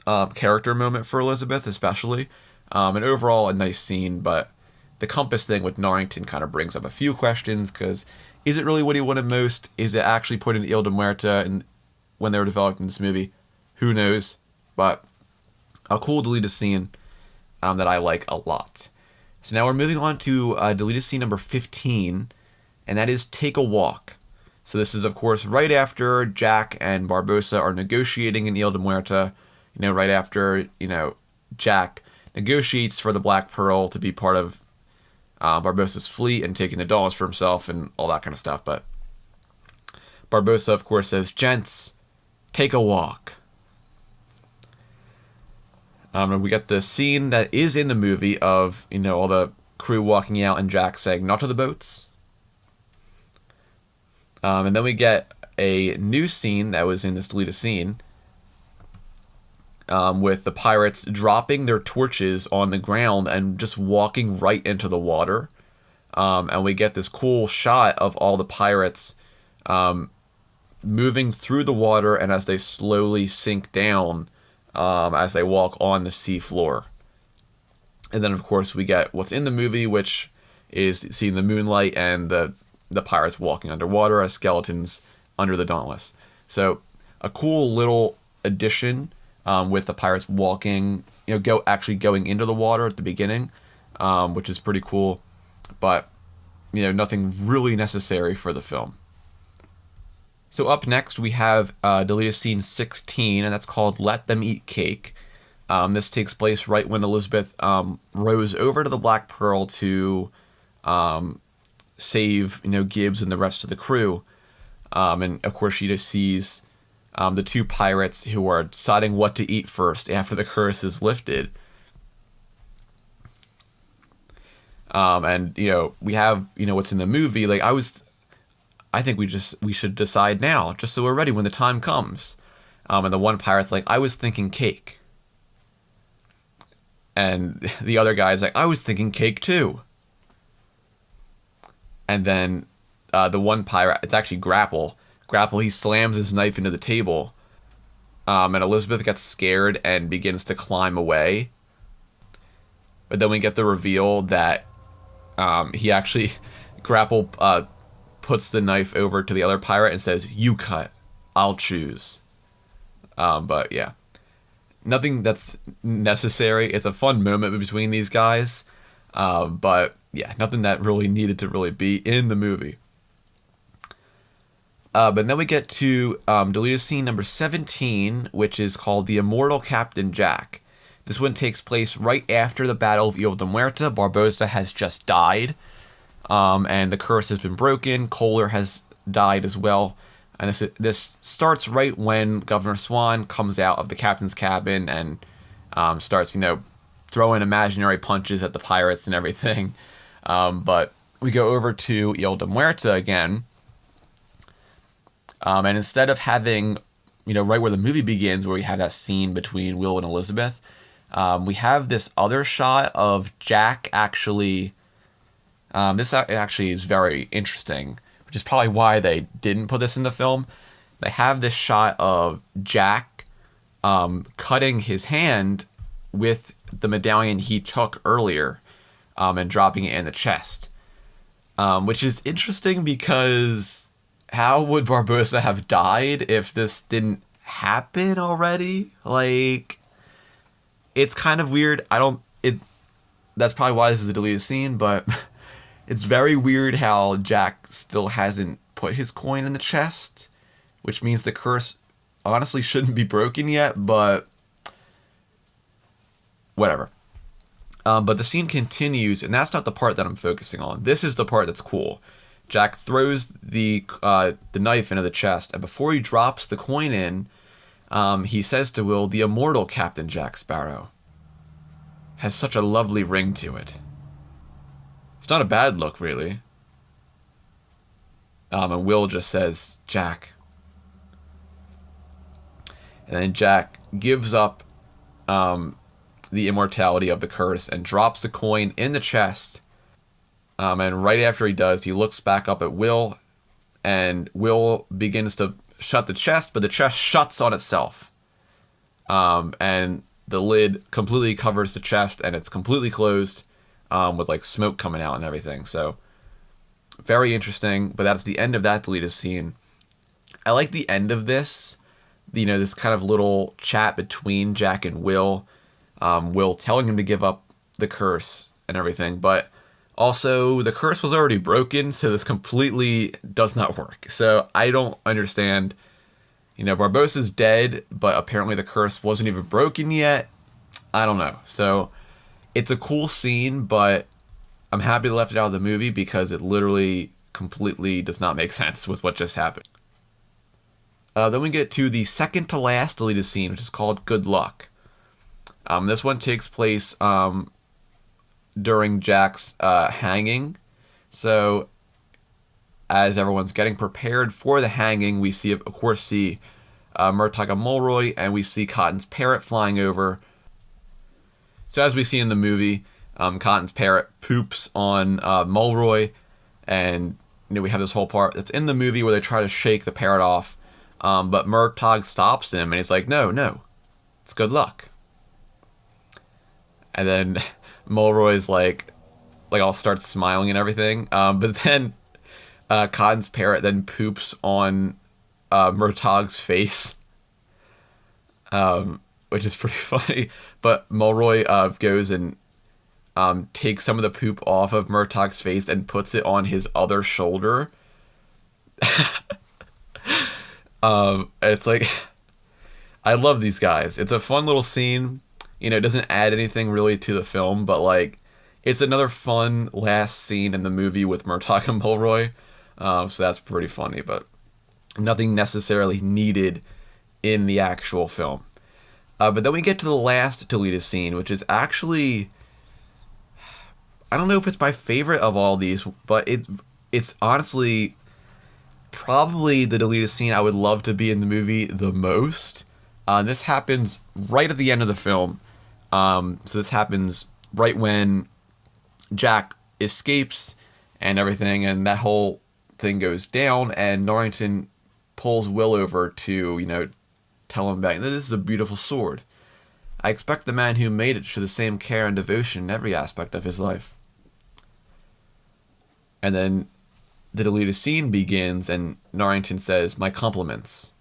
character moment for Elizabeth especially, and overall a nice scene. But the compass thing with Norrington kind of brings up a few questions, because is it really what he wanted most? Is it actually put in Ile de Muerta and when they were developing this movie? Who knows? But a cool deleted scene that I like a lot. So now we're moving on to deleted scene number 15, and that is Take a Walk. So this is, of course, right after Jack and Barbossa are negotiating in Ile de Muerta. Right after, Jack negotiates for the Black Pearl to be part of Barbossa's fleet and taking the dollars for himself and all that kind of stuff. But Barbossa, of course, says, "Gents, take a walk." And we get the scene that is in the movie of, all the crew walking out and Jack saying, "Not to the boats." And then we get a new scene that was in this deleted scene, with the pirates dropping their torches on the ground and just walking right into the water. And we get this cool shot of all the pirates moving through the water, and as they slowly sink down, as they walk on the sea floor. And then, of course, we get what's in the movie, which is seeing the moonlight and the pirates walking underwater as skeletons under the Dauntless. So a cool little addition, with the pirates walking, actually going into the water at the beginning, which is pretty cool, but nothing really necessary for the film. So up next we have deleted scene 16, and that's called "Let Them Eat Cake." This takes place right when Elizabeth rows over to the Black Pearl to save Gibbs and the rest of the crew, and of course she just sees the two pirates who are deciding what to eat first after the curse is lifted. And we have what's in the movie. Like, I think we should decide now, just so we're ready when the time comes. And the one pirate's like, "I was thinking cake," and the other guy's like, "I was thinking cake too." And then the one pirate, it's actually Grapple, he slams his knife into the table, and Elizabeth gets scared and begins to climb away. But then we get the reveal that he actually, Grapple puts the knife over to the other pirate and says, "You cut, I'll choose." But yeah, nothing that's necessary. It's a fun moment between these guys, but yeah, nothing that really needed to really be in the movie. But then we get to deleted scene number 17, which is called "The Immortal Captain Jack." This one takes place right after the Battle of Ile de Muerta. Barbossa has just died, and the curse has been broken. Kohler has died as well. And this starts right when Governor Swan comes out of the captain's cabin and starts, throwing imaginary punches at the pirates and everything. But we go over to Ile de Muerta again. And instead of having, right where the movie begins, where we have that scene between Will and Elizabeth, we have this other shot of Jack actually. This actually is very interesting, which is probably why they didn't put this in the film. They have this shot of Jack cutting his hand with the medallion he took earlier and dropping it in the chest, which is interesting because how would Barbossa have died if this didn't happen already? Like, it's kind of weird. That's probably why this is a deleted scene, but it's very weird how Jack still hasn't put his coin in the chest, which means the curse honestly shouldn't be broken yet, but whatever. But the scene continues, and that's not the part that I'm focusing on. This is the part that's cool. Jack throws the knife into the chest, and before he drops the coin in, he says to Will, "The immortal Captain Jack Sparrow has such a lovely ring to it." It's not a bad look, really. And Will just says, "Jack." And then Jack gives up the immortality of the curse and drops the coin in the chest. And right after he does, he looks back up at Will, and Will begins to shut the chest, but the chest shuts on itself. And the lid completely covers the chest, and it's completely closed with like smoke coming out and everything. So very interesting, but that's the end of that deleted scene. I like the end of this, this kind of little chat between Jack and Will. Will telling him to give up the curse and everything, but also the curse was already broken, so this completely does not work. So I don't understand. Barbossa's dead, but apparently the curse wasn't even broken yet. I don't know. So it's a cool scene, but I'm happy they left it out of the movie because it literally completely does not make sense with what just happened. Then we get to the second to last deleted scene, which is called Good Luck. This one takes place during Jack's hanging. So as everyone's getting prepared for the hanging, we see Murtagh and Mulroy, and we see Cotton's parrot flying over. So as we see in the movie, Cotton's parrot poops on Mulroy, and we have this whole part that's in the movie where they try to shake the parrot off, but Murtagh stops him, and he's like, no, it's good luck. And then Mulroy's like all starts smiling and everything, but then Cotton's parrot then poops on Murtagh's face, which is pretty funny. But Mulroy goes and takes some of the poop off of Murtagh's face and puts it on his other shoulder. It's like, I love these guys. It's a fun little scene. It doesn't add anything really to the film, but like, it's another fun last scene in the movie with Murtagh and Mulroy. So that's pretty funny, but nothing necessarily needed in the actual film. But then we get to the last deleted scene, which is actually, I don't know if it's my favorite of all these, but it's honestly probably the deleted scene I would love to be in the movie the most. This happens right at the end of the film. So this happens right when Jack escapes and everything, and that whole thing goes down, and Norrington pulls Will over to, tell him back, this is a beautiful sword. I expect the man who made it show the same care and devotion in every aspect of his life. And then the deleted scene begins, and Norrington says, "My compliments."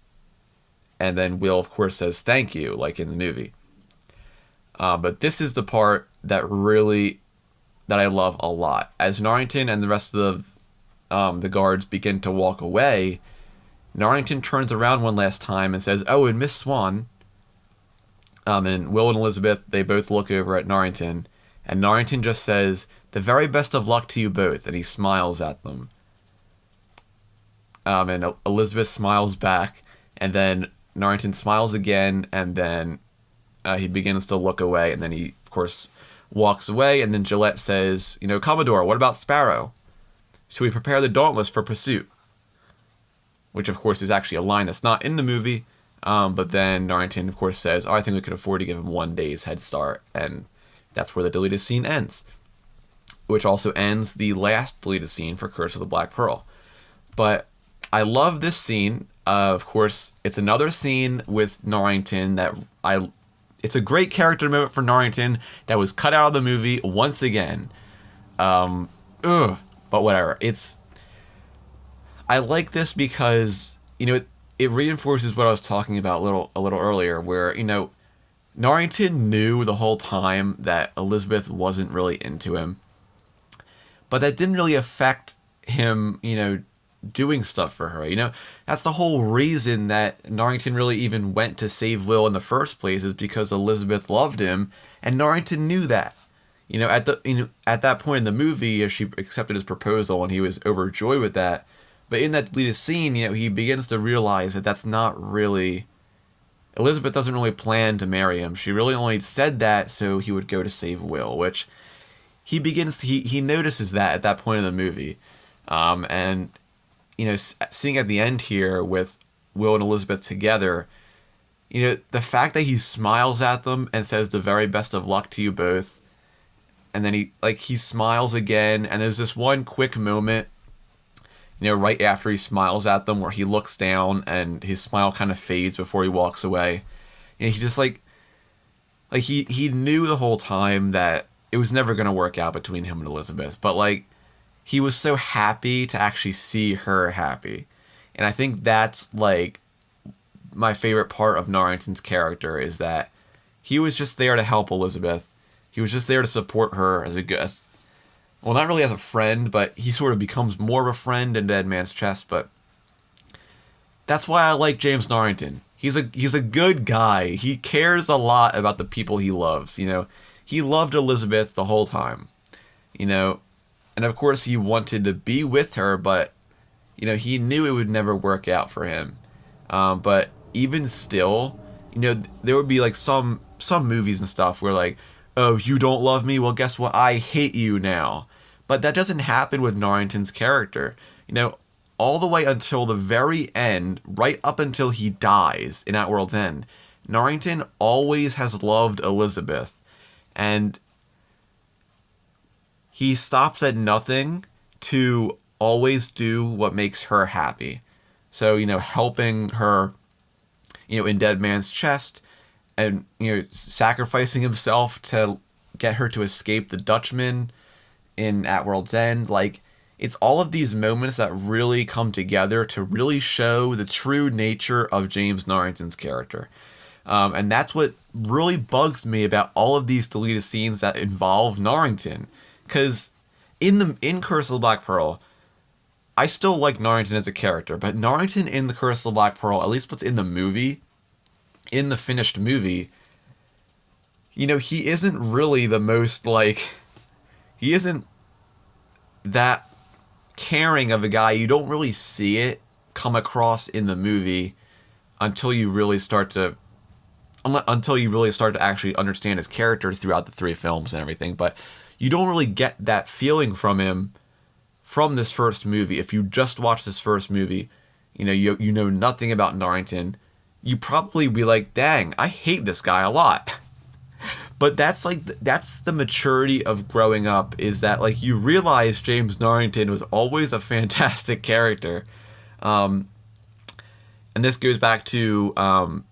And then Will, of course, says, "Thank you," like in the movie. But this is the part that I love a lot. As Norrington and the rest of the guards begin to walk away, Norrington turns around one last time and says, "Oh, and Miss Swan." And Will and Elizabeth, they both look over at Norrington, and Norrington just says, "The very best of luck to you both," and he smiles at them. And Elizabeth smiles back, and then Norrington smiles again, and then He begins to look away, and then he, of course, walks away. And then Gillette says, Commodore, what about Sparrow? Should we prepare the Dauntless for pursuit? Which, of course, is actually a line that's not in the movie. But then Norrington, of course, says, I think we could afford to give him 1 day's head start. And that's where the deleted scene ends. Which also ends the last deleted scene for Curse of the Black Pearl. But I love this scene. Of course, it's another scene with Norrington it's a great character moment for Norrington that was cut out of the movie once again. But whatever. I like this because, it reinforces what I was talking about a little earlier, where, Norrington knew the whole time that Elizabeth wasn't really into him. But that didn't really affect him, doing stuff for her. That's the whole reason that Norrington really even went to save Will in the first place, is because Elizabeth loved him, and Norrington knew that. At that point in the movie, she accepted his proposal, and he was overjoyed with that. But in that deleted scene, he begins to realize that that's not really... Elizabeth doesn't really plan to marry him. She really only said that so he would go to save Will, which he notices that at that point in the movie. And, seeing at the end here with Will and Elizabeth together, the fact that he smiles at them and says the very best of luck to you both, and then he smiles again, and there's this one quick moment, right after he smiles at them, where he looks down and his smile kind of fades before he walks away. He just he knew the whole time that it was never going to work out between him and Elizabeth, but he was so happy to actually see her happy. And I think that's my favorite part of Norrington's character, is that he was just there to help Elizabeth. He was just there to support her as well, not really as a friend, but he sort of becomes more of a friend in Dead Man's Chest. But that's why I like James Norrington. He's a good guy. He cares a lot about the people he loves. He loved Elizabeth the whole time. And of course he wanted to be with her, but he knew it would never work out for him. But even still, there would be some movies and stuff where oh, you don't love me? Well, guess what? I hate you now. But that doesn't happen with Norrington's character. All the way until the very end, right up until he dies in At World's End, Norrington always has loved Elizabeth. And he stops at nothing to always do what makes her happy. So, helping her, in Dead Man's Chest, and, sacrificing himself to get her to escape the Dutchman in At World's End. It's all of these moments that really come together to really show the true nature of James Norrington's character. And that's what really bugs me about all of these deleted scenes that involve Norrington. Because in Curse of the Black Pearl, I still like Norrington as a character, but Norrington in the Curse of the Black Pearl, at least what's in the movie, in the finished movie, he isn't really the most, he isn't that caring of a guy. You don't really see it come across in the movie until you really start to actually understand his character throughout the 3 films and everything. But you don't really get that feeling from him from this first movie. If you just watch this first movie, you know nothing about Norrington, you probably be like, dang, I hate this guy a lot. But that's the maturity of growing up, is that you realize James Norrington was always a fantastic character. And this goes back to,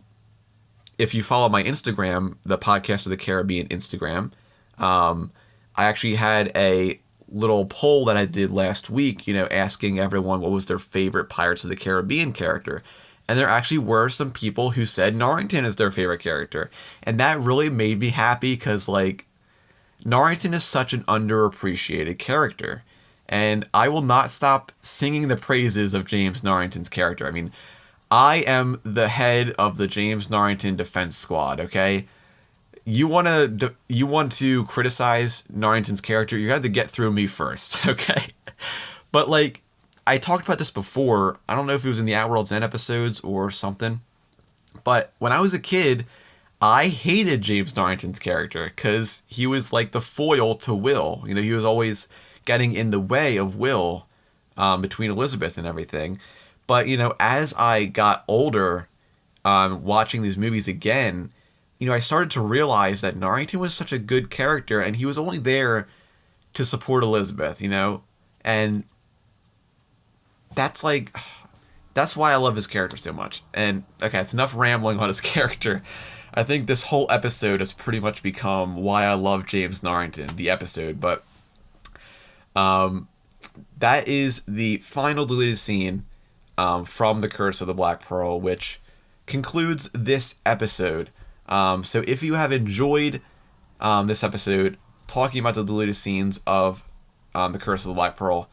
if you follow my Instagram, the Podcast of the Caribbean Instagram, I actually had a little poll that I did last week, asking everyone what was their favorite Pirates of the Caribbean character. And there actually were some people who said Norrington is their favorite character. And that really made me happy, because, Norrington is such an underappreciated character. And I will not stop singing the praises of James Norrington's character. I mean, I am the head of the James Norrington Defense Squad, okay? You want to criticize Norrington's character, you have to get through me first, okay? But, I talked about this before. I don't know if it was in the At World's End episodes or something. But when I was a kid, I hated James Norrington's character because he was like the foil to Will. You know, he was always getting in the way of Will between Elizabeth and everything. But, you know, as I got older, watching these movies again, you know, I started to realize that Norrington was such a good character and he was only there to support Elizabeth, you know? And that's like, that's why I love his character so much. And, okay, it's enough rambling on his character. I think this whole episode has pretty much become why I love James Norrington, the episode. But that is the final deleted scene from The Curse of the Black Pearl, which concludes this episode. So if you have enjoyed this episode, talking about the deleted scenes of The Curse of the Black Pearl,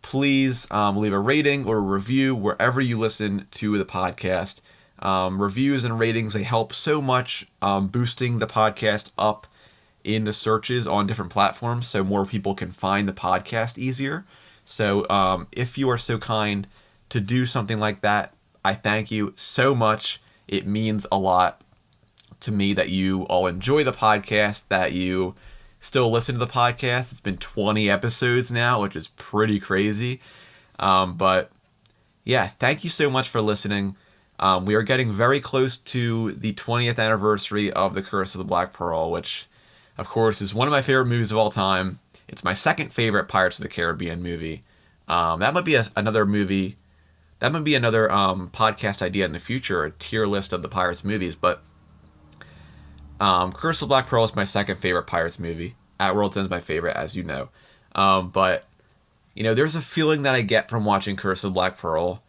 please leave a rating or a review wherever you listen to the podcast. Reviews and ratings, they help so much boosting the podcast up in the searches on different platforms so more people can find the podcast easier. So if you are so kind to do something like that, I thank you so much. It means a lot to me that you all enjoy the podcast, that you still listen to the podcast. It's been 20 episodes now, which is pretty crazy. But yeah, thank you so much for listening. We are getting very close to the 20th anniversary of The Curse of the Black Pearl, which, of course, is one of my favorite movies of all time. It's my second favorite Pirates of the Caribbean movie. That might be another movie. That might be another podcast idea in the future, a tier list of the Pirates movies. But Curse of the Black Pearl is my second favorite Pirates movie. At World's End is my favorite, as you know. But, you know, there's a feeling that I get from watching Curse of the Black Pearl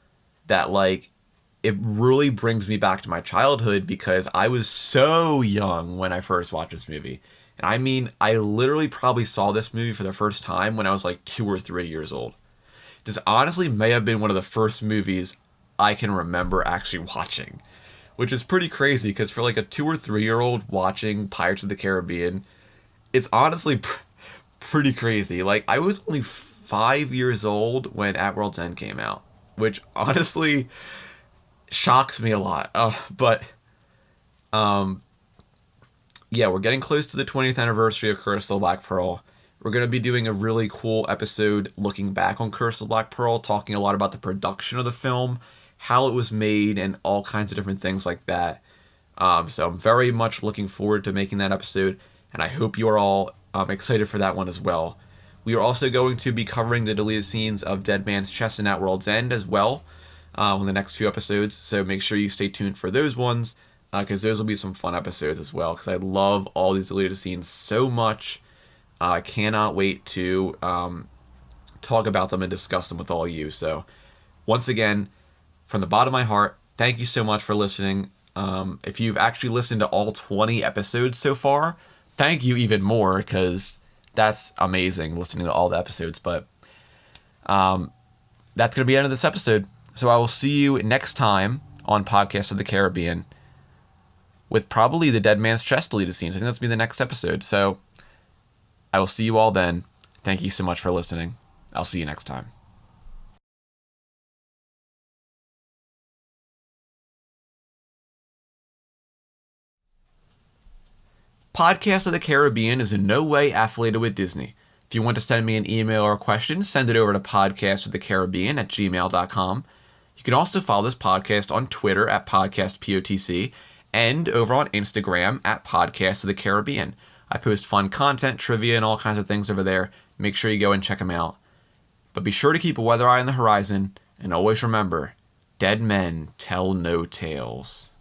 that, like, it really brings me back to my childhood because I was so young when I first watched this movie. And I mean, I literally probably saw this movie for the first time when I was like 2 or 3 years old. This honestly may have been one of the first movies I can remember actually watching, which is pretty crazy because for like a 2 or 3-year-old watching Pirates of the Caribbean, it's honestly pretty crazy. Like, I was only 5 years old when At World's End came out, which honestly shocks me a lot. Yeah, we're getting close to the 20th anniversary of Curse of the Black Pearl. We're going to be doing a really cool episode looking back on Curse of the Black Pearl, talking a lot about the production of the film, how it was made, and all kinds of different things like that. So I'm very much looking forward to making that episode, and I hope you are all excited for that one as well. We are also going to be covering the deleted scenes of Dead Man's Chest and At World's End as well in the next few episodes, so make sure you stay tuned for those ones, because those will be some fun episodes as well, because I love all these deleted scenes so much. I cannot wait to talk about them and discuss them with all you. So, once again, from the bottom of my heart, thank you so much for listening. If you've actually listened to all 20 episodes so far, thank you even more, because that's amazing, listening to all the episodes. But that's going to be the end of this episode. So I will see you next time on Podcast of the Caribbean with probably the Dead Man's Chest deleted scenes. I think that's going to be the next episode. So I will see you all then. Thank you so much for listening. I'll see you next time. Podcast of the Caribbean is in no way affiliated with Disney. If you want to send me an email or a question, send it over to podcastofthecaribbean@gmail.com. You can also follow this podcast on Twitter at podcastpotc and over on Instagram at Podcast of the Caribbean. I post fun content, trivia, and all kinds of things over there. Make sure you go and check them out. But be sure to keep a weather eye on the horizon, and always remember, dead men tell no tales.